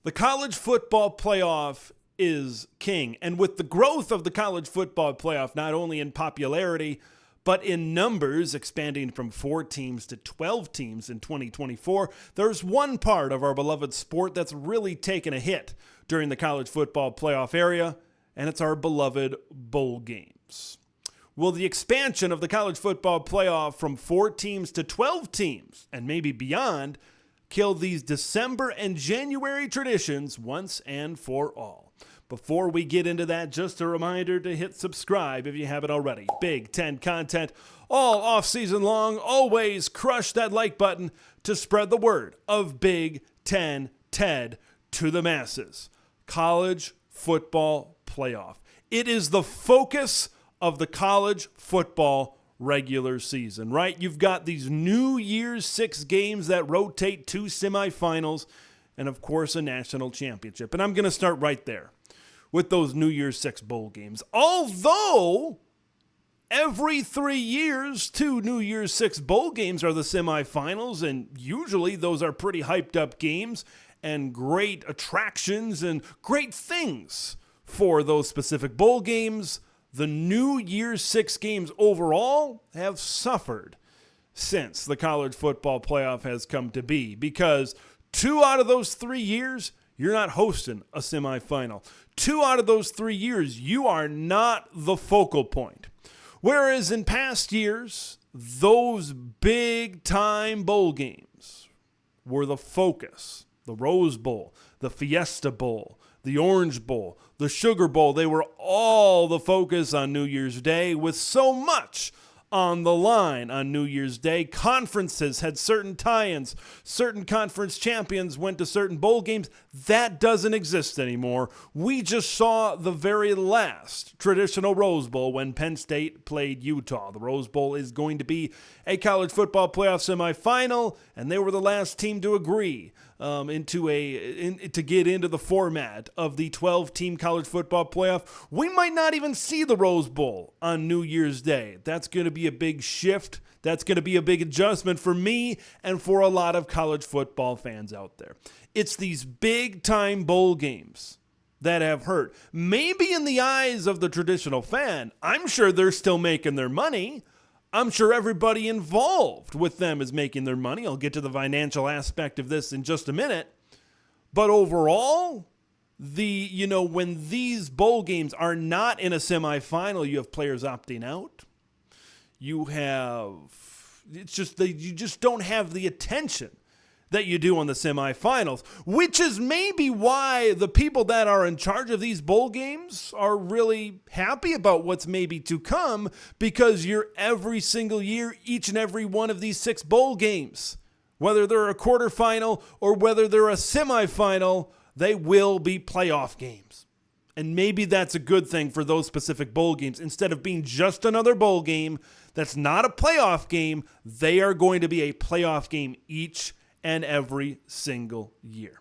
The college football playoff is king. And with the growth of the college football playoff, not only in popularity, but in numbers, expanding from 4 teams to 12 teams in 2024, there's one part of our beloved sport that's really taken a hit during the college football playoff era, and it's our beloved bowl games. Will the expansion of the college football playoff from 4 teams to 12 teams, and maybe beyond, kill these December and January traditions once and for all? Before we get into that, just a reminder to hit subscribe if you haven't already. Big Ten content all off-season long. Always crush that like button to spread the word of Big Ten TED to the masses. College football playoff. It is the focus of the college football regular season, right? You've got these New Year's 6 games that rotate 2 semifinals and, of course, a national championship. And I'm going to start right there with those New Year's 6 bowl games. Although every 3 years, 2 New Year's 6 bowl games are the semifinals, and usually those are pretty hyped up games and great attractions and great things for those specific bowl games. The New Year's 6 games overall have suffered since the college football playoff has come to be, because 2 out of those 3 years, you're not hosting a semifinal. 2 out of those 3 years, you are not the focal point. Whereas in past years, those big-time bowl games were the focus. The Rose Bowl, the Fiesta Bowl, the Orange Bowl, the Sugar Bowl, they were all the focus on New Year's Day, with so much on the line on New Year's Day. Conferences had certain tie-ins. Certain conference champions went to certain bowl games. That doesn't exist anymore. We just saw the very last traditional Rose Bowl when Penn State played Utah. The Rose Bowl is going to be a college football playoff semifinal, and they were the last team to agree to get into the format of the 12-team college football playoff. We might not even see the Rose Bowl on New Year's Day. That's going to be a big shift. That's going to be a big adjustment for me and for a lot of college football fans out there. It's these big-time bowl games that have hurt. Maybe in the eyes of the traditional fan, I'm sure they're still making their money. I'm sure everybody involved with them is making their money. I'll get to the financial aspect of this in just a minute. But overall, when these bowl games are not in a semifinal, you have players opting out. You just don't have the attention that you do on the semifinals, which is maybe why the people that are in charge of these bowl games are really happy about what's maybe to come, because you're every single year, each and every one of these 6 bowl games, whether they're a quarterfinal or whether they're a semifinal, they will be playoff games. And maybe that's a good thing for those specific bowl games. Instead of being just another bowl game that's not a playoff game, they are going to be a playoff game each and every single year.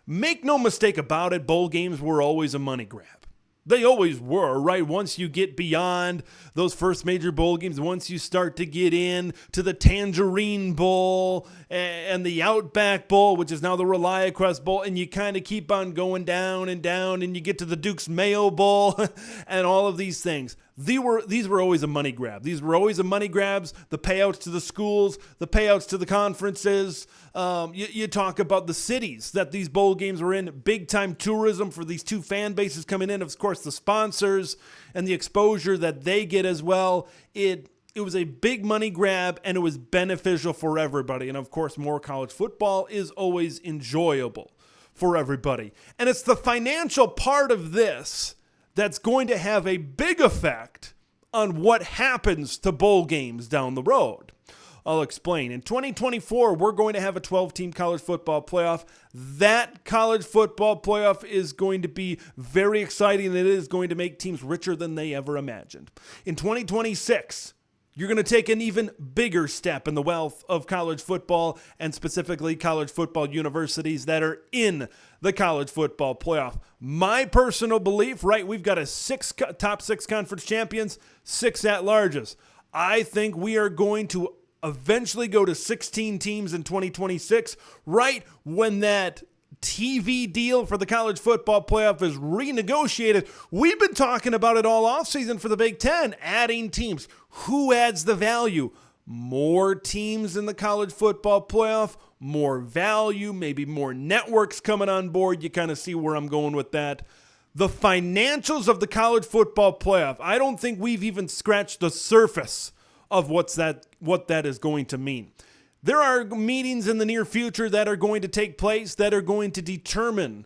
Make no mistake about it, bowl games were always a money grab. They always were, right? Once you get beyond those first major bowl games, once you start to get in to the Tangerine Bowl and the Outback Bowl, which is now the ReliaQuest Bowl, and you kind of keep on going down, and you get to the Duke's Mayo Bowl and all of these things. These were always a money grab. These were always a money grabs. The payouts to the schools, the payouts to the conferences. You talk about the cities that these bowl games were in. Big time tourism for these 2 fan bases coming in. Of course, the sponsors and the exposure that they get as well. It was a big money grab, and it was beneficial for everybody. And of course, more college football is always enjoyable for everybody. And it's the financial part of this that's going to have a big effect on what happens to bowl games down the road. I'll explain. In 2024, we're going to have a 12-team college football playoff. That college football playoff is going to be very exciting, and it is going to make teams richer than they ever imagined. In 2026, you're going to take an even bigger step in the wealth of college football, and specifically college football universities that are in the college football playoff. My personal belief, right, we've got a top 6 conference champions, 6 at-larges. I think we are going to eventually go to 16 teams in 2026, right when that TV deal for the college football playoff is renegotiated. We've been talking about it all offseason for the Big Ten, adding teams. Who adds the value? More teams in the college football playoff, more value, maybe more networks coming on board. You kind of see where I'm going with that. The financials of the college football playoff, I don't think we've even scratched the surface of what that is going to mean. There are meetings in the near future that are going to take place that are going to determine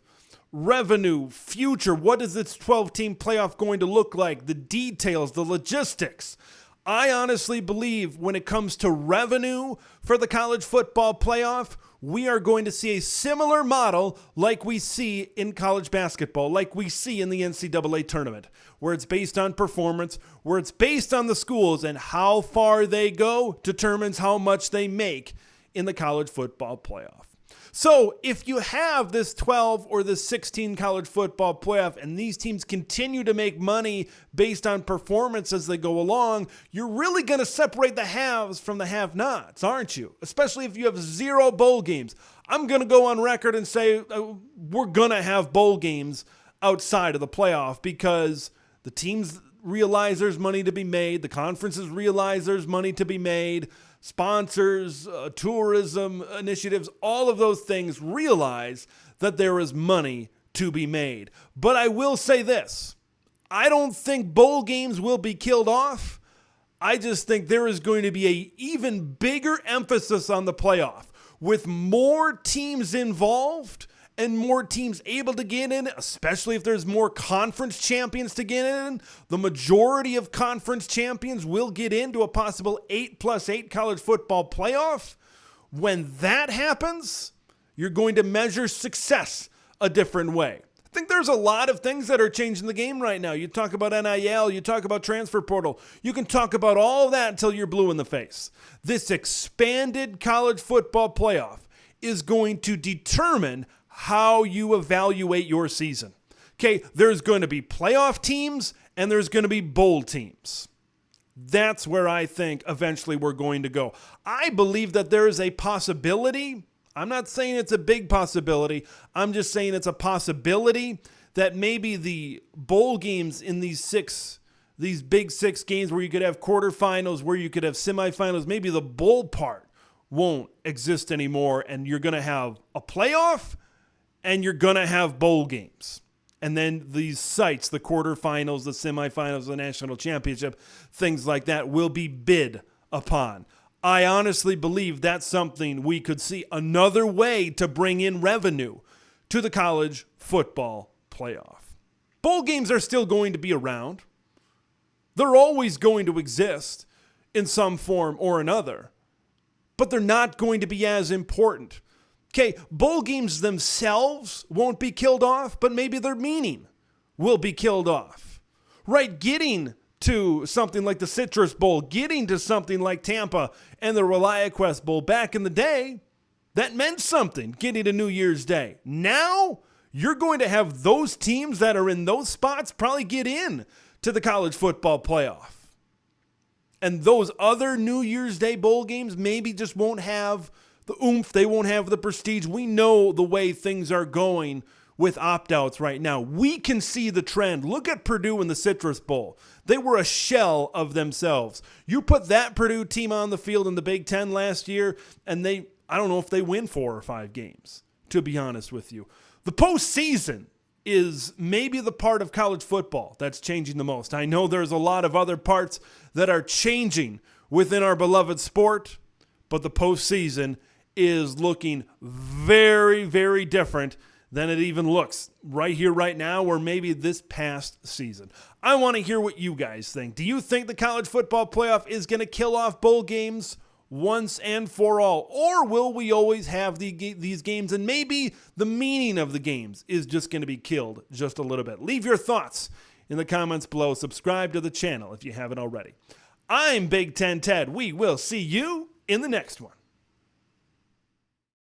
revenue, future. What is this 12-team playoff going to look like? The details, the logistics. I honestly believe when it comes to revenue for the college football playoff, we are going to see a similar model like we see in college basketball, like we see in the NCAA tournament, where it's based on performance, where it's based on the schools, and how far they go determines how much they make in the college football playoff. So if you have this 12 or this 16 college football playoff and these teams continue to make money based on performance as they go along, you're really going to separate the haves from the have-nots, aren't you? Especially if you have 0 bowl games. I'm going to go on record and say we're going to have bowl games outside of the playoff because the teams realize there's money to be made. The conferences realize there's money to be made. Sponsors, tourism initiatives, all of those things realize that there is money to be made. But I will say this, I don't think bowl games will be killed off. I just think there is going to be an even bigger emphasis on the playoff with more teams involved and more teams able to get in, especially if there's more conference champions to get in. The majority of conference champions will get into a possible 8+8 college football playoff. When that happens, you're going to measure success a different way. I think there's a lot of things that are changing the game right now. You talk about NIL, you talk about transfer portal. You can talk about all of that until you're blue in the face. This expanded college football playoff is going to determine how you evaluate your season. Okay, there's going to be playoff teams and there's going to be bowl teams. That's where I think eventually we're going to go. I believe that there is a possibility. I'm not saying it's a big possibility. I'm just saying it's a possibility that maybe the bowl games in these big 6 games where you could have quarterfinals, where you could have semifinals, maybe the bowl part won't exist anymore and you're going to have a playoff and you're going to have bowl games. And then these sites, the quarterfinals, the semifinals, the national championship, things like that will be bid upon. I honestly believe that's something we could see, another way to bring in revenue to the college football playoff. Bowl games are still going to be around. They're always going to exist in some form or another, but they're not going to be as important. Okay, bowl games themselves won't be killed off, but maybe their meaning will be killed off. Right, getting to something like the Citrus Bowl, getting to something like Tampa and the ReliaQuest Bowl back in the day, that meant something, getting to New Year's Day. Now, you're going to have those teams that are in those spots probably get in to the college football playoff. And those other New Year's Day bowl games maybe just won't have the oomph, they won't have the prestige. We know the way things are going with opt-outs right now. We can see the trend. Look at Purdue in the Citrus Bowl. They were a shell of themselves. You put that Purdue team on the field in the Big Ten last year, and I don't know if they win 4 or 5 games, to be honest with you. The postseason is maybe the part of college football that's changing the most. I know there's a lot of other parts that are changing within our beloved sport, but the postseason is looking very, very different than it even looks right here, right now, or maybe this past season. I want to hear what you guys think. Do you think the college football playoff is going to kill off bowl games once and for all? Or will we always have these games and maybe the meaning of the games is just going to be killed just a little bit? Leave your thoughts in the comments below. Subscribe to the channel if you haven't already. I'm Big Ten Ted. We will see you in the next one.